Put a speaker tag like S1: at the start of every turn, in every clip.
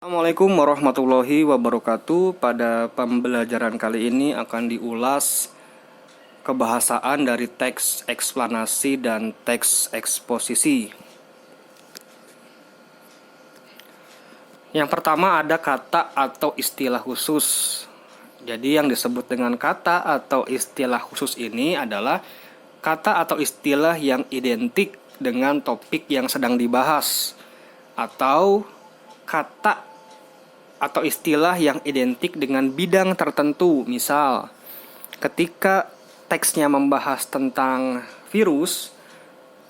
S1: Assalamualaikum warahmatullahi wabarakatuh. Pada pembelajaran kali ini akan diulas kebahasaan dari teks eksplanasi dan teks eksposisi. Yang pertama ada kata atau istilah khusus. Jadi yang disebut dengan kata atau istilah khusus ini adalah kata atau istilah yang identik dengan topik yang sedang dibahas, atau kata atau istilah yang identik dengan bidang tertentu. Misal, ketika teksnya membahas tentang virus,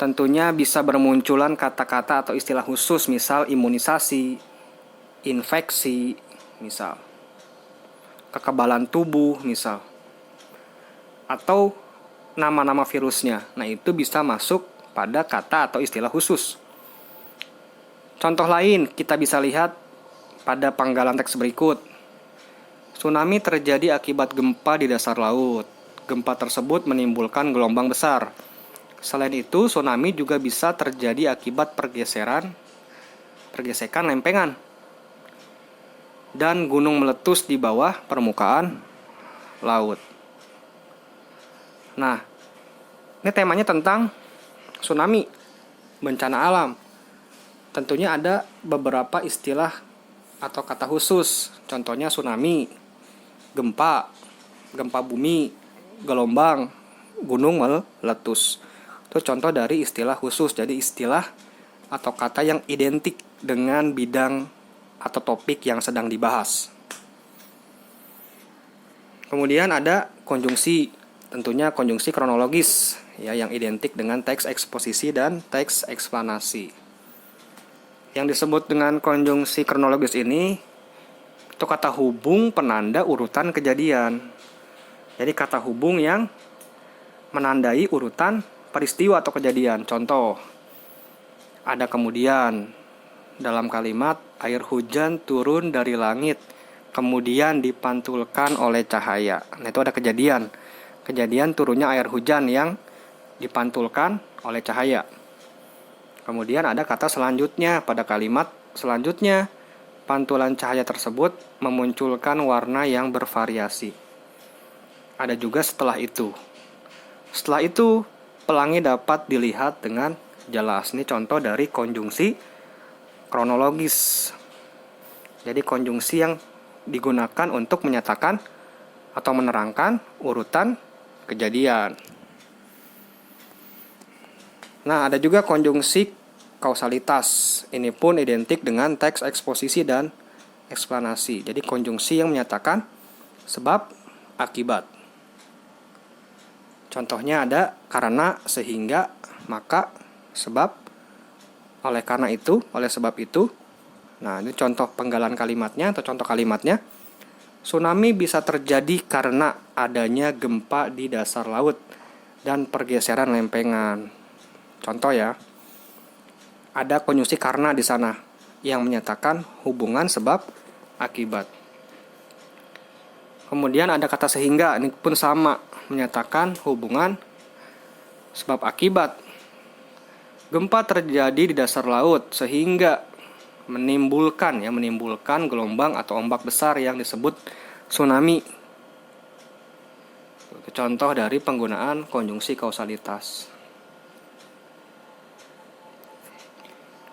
S1: tentunya bisa bermunculan kata-kata atau istilah khusus, misal imunisasi, infeksi, misal kekebalan tubuh, misal, atau nama-nama virusnya. Nah, itu bisa masuk pada kata atau istilah khusus. Contoh lain kita bisa lihat pada penggalan teks berikut. Tsunami terjadi akibat gempa di dasar laut. Gempa tersebut menimbulkan gelombang besar. Selain itu, tsunami juga bisa terjadi akibat pergesekan lempengan dan gunung meletus di bawah permukaan laut. Nah, ini temanya tentang tsunami, bencana alam. Tentunya ada beberapa istilah atau kata khusus. Contohnya tsunami, gempa, gempa bumi, gelombang, gunung meletus. Itu contoh dari istilah khusus. Jadi istilah atau kata yang identik dengan bidang atau topik yang sedang dibahas. Kemudian ada konjungsi. Tentunya konjungsi kronologis ya, yang identik dengan teks eksposisi dan teks eksplanasi. Yang disebut dengan konjungsi kronologis ini itu kata hubung penanda urutan kejadian. Jadi kata hubung yang menandai urutan peristiwa atau kejadian. Contoh, ada kemudian dalam kalimat air hujan turun dari langit kemudian dipantulkan oleh cahaya. Nah, itu ada kejadian turunnya air hujan yang dipantulkan oleh cahaya. Kemudian ada kata selanjutnya pada kalimat selanjutnya, pantulan cahaya tersebut memunculkan warna yang bervariasi. Ada juga setelah itu. Setelah itu, pelangi dapat dilihat dengan jelas. Ini contoh dari konjungsi kronologis. Jadi konjungsi yang digunakan untuk menyatakan atau menerangkan urutan kejadian. Nah, ada juga konjungsi kausalitas. Ini pun identik dengan teks eksposisi dan eksplanasi. Jadi konjungsi yang menyatakan sebab akibat. Contohnya ada karena, sehingga, maka, sebab, oleh karena itu, oleh sebab itu. Nah, ini contoh penggalan kalimatnya atau contoh kalimatnya. Tsunami bisa terjadi karena adanya gempa di dasar laut dan pergeseran lempengan. Contoh ya, ada konjungsi karena di sana yang menyatakan hubungan sebab akibat. Kemudian ada kata sehingga, ini pun sama, menyatakan hubungan sebab akibat. Gempa terjadi di dasar laut sehingga menimbulkan gelombang atau ombak besar yang disebut tsunami. Itu contoh dari penggunaan konjungsi kausalitas.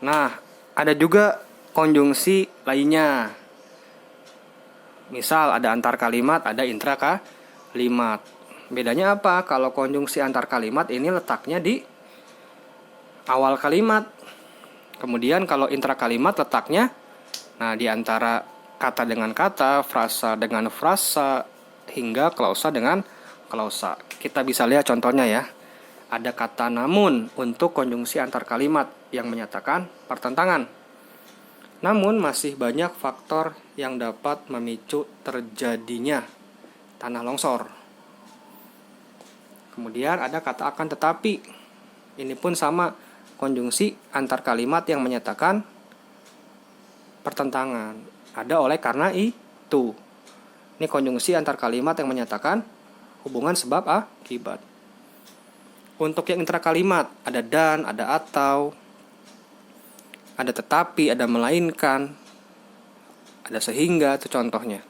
S1: Nah, ada juga konjungsi lainnya. Misal ada antar kalimat, ada intra kalimat. Bedanya apa? Kalau konjungsi antar kalimat ini letaknya di awal kalimat. Kemudian kalau intra kalimat letaknya di antara kata dengan kata, frasa dengan frasa, hingga klausa dengan klausa. Kita bisa lihat contohnya ya. Ada kata namun untuk konjungsi antar kalimat yang menyatakan pertentangan. Namun masih banyak faktor yang dapat memicu terjadinya tanah longsor. Kemudian ada kata akan tetapi. Ini pun sama, konjungsi antar kalimat yang menyatakan pertentangan. Ada oleh karena itu. Ini konjungsi antar kalimat yang menyatakan hubungan sebab akibat. Untuk yang intra kalimat ada dan, ada atau, ada tetapi, ada melainkan, ada sehingga, itu contohnya.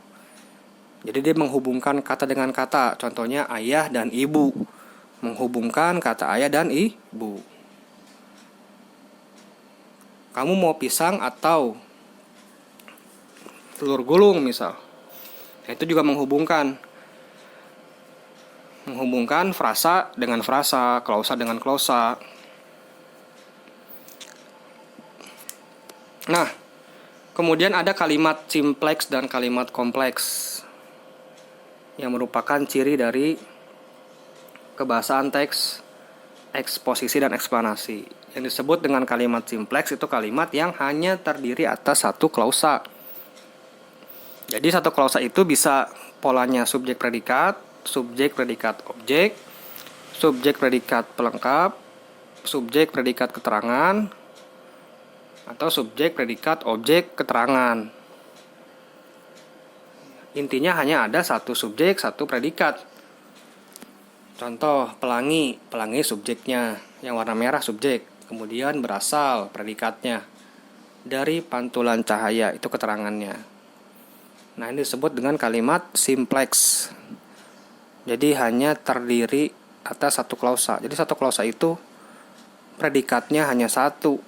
S1: Jadi dia menghubungkan kata dengan kata, contohnya ayah dan ibu, menghubungkan kata ayah dan ibu. Kamu mau pisang atau telur gulung misal, itu juga menghubungkan frasa dengan frasa, klausa dengan klausa. Nah, kemudian ada kalimat simpleks dan kalimat kompleks yang merupakan ciri dari kebahasaan teks, eksposisi, dan eksplanasi. Yang disebut dengan kalimat simpleks itu kalimat yang hanya terdiri atas satu klausa. Jadi satu klausa itu bisa polanya subjek predikat, subjek predikat objek, subjek predikat pelengkap, subjek predikat keterangan, atau subjek predikat objek keterangan. Intinya hanya ada satu subjek, satu predikat. Contoh, pelangi subjeknya, yang warna merah subjek, kemudian berasal predikatnya dari pantulan cahaya, itu keterangannya. Nah, ini disebut dengan kalimat simpleks. Jadi hanya terdiri atas satu klausa. Jadi satu klausa itu predikatnya hanya satu,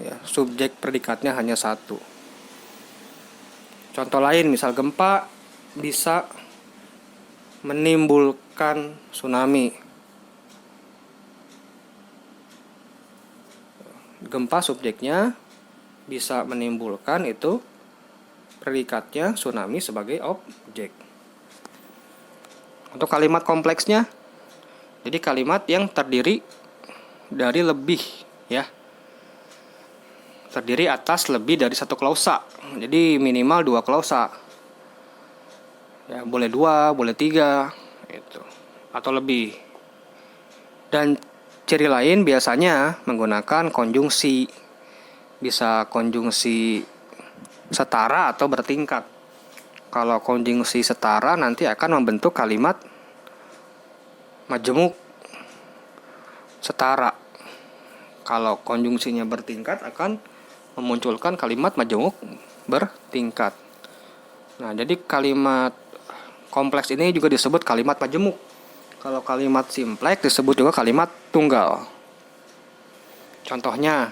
S1: ya, subjek predikatnya hanya satu. Contoh lain, misal gempa bisa menimbulkan tsunami. Gempa subjeknya bisa menimbulkan, itu predikatnya tsunami sebagai objek. Untuk kalimat kompleksnya, jadi kalimat yang terdiri dari lebih, ya, terdiri atas lebih dari satu klausa. Jadi minimal 2 klausa. Ya, boleh 2, boleh 3, itu, atau lebih. Dan ciri lain biasanya menggunakan konjungsi. Bisa konjungsi setara atau bertingkat. Kalau konjungsi setara nanti akan membentuk kalimat majemuk setara. Kalau konjungsinya bertingkat akan memunculkan kalimat majemuk bertingkat. Nah, jadi kalimat kompleks ini juga disebut kalimat majemuk. Kalau kalimat simpleks disebut juga kalimat tunggal. Contohnya,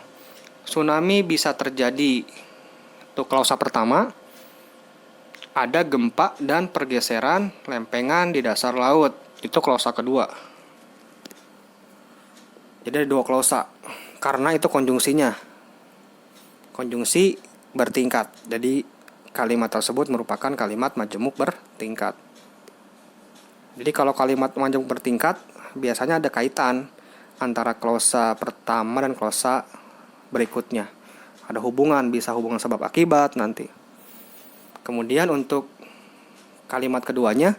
S1: tsunami bisa terjadi, itu klausa pertama, ada gempa dan pergeseran lempengan di dasar laut, itu klausa kedua. Jadi ada 2 klausa, karena itu konjungsinya, konjungsi bertingkat. Jadi kalimat tersebut merupakan kalimat majemuk bertingkat. Jadi kalau kalimat majemuk bertingkat, biasanya ada kaitan antara klausa pertama dan klausa berikutnya. Ada hubungan, bisa hubungan sebab akibat nanti. Kemudian untuk kalimat keduanya,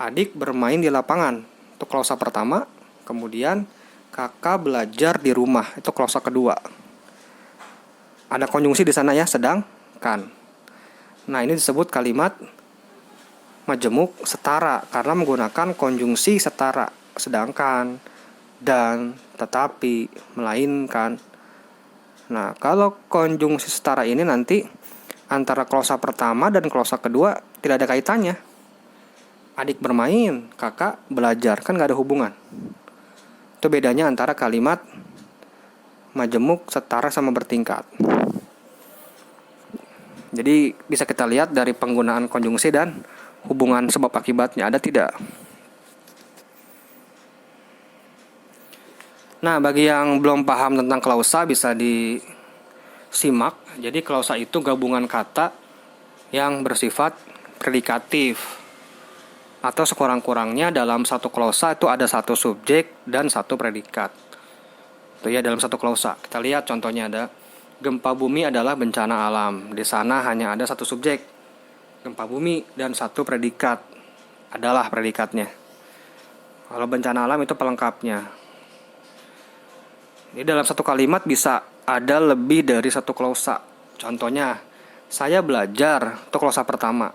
S1: adik bermain di lapangan, itu klausa pertama. Kemudian kakak belajar di rumah, itu klausa kedua. Ada konjungsi di sana, ya, sedangkan. Nah, ini disebut kalimat majemuk setara karena menggunakan konjungsi setara, sedangkan, dan, tetapi, melainkan. Nah, kalau konjungsi setara ini nanti antara klausa pertama dan klausa kedua tidak ada kaitannya. Adik bermain, kakak belajar, kan gak ada hubungan. Itu bedanya antara kalimat majemuk setara sama bertingkat. Jadi bisa kita lihat dari penggunaan konjungsi dan hubungan sebab akibatnya ada tidak. Nah, bagi yang belum paham tentang klausa bisa disimak. Jadi klausa itu gabungan kata yang bersifat predikatif, atau sekurang-kurangnya dalam satu klausa itu ada satu subjek dan satu predikat. Itu ya dalam satu klausa. Kita lihat contohnya, ada gempa bumi adalah bencana alam. Di sana hanya ada satu subjek, gempa bumi, dan satu predikat, adalah predikatnya. Kalau bencana alam itu pelengkapnya. Jadi dalam satu kalimat bisa ada lebih dari satu klausa. Contohnya, saya belajar, itu klausa pertama.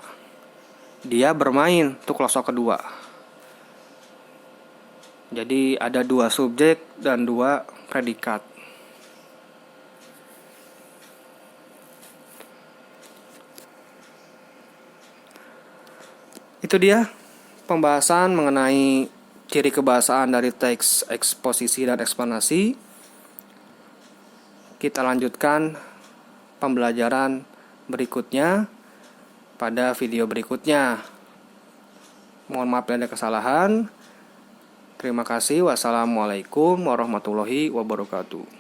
S1: Dia bermain, itu klausa kedua. Jadi ada 2 subjek dan 2 predikat. Itu dia pembahasan mengenai ciri kebahasaan dari teks eksposisi dan eksplanasi. Kita lanjutkan pembelajaran berikutnya pada video berikutnya. Mohon maaf bila ada kesalahan. Terima kasih. Wassalamualaikum warahmatullahi wabarakatuh.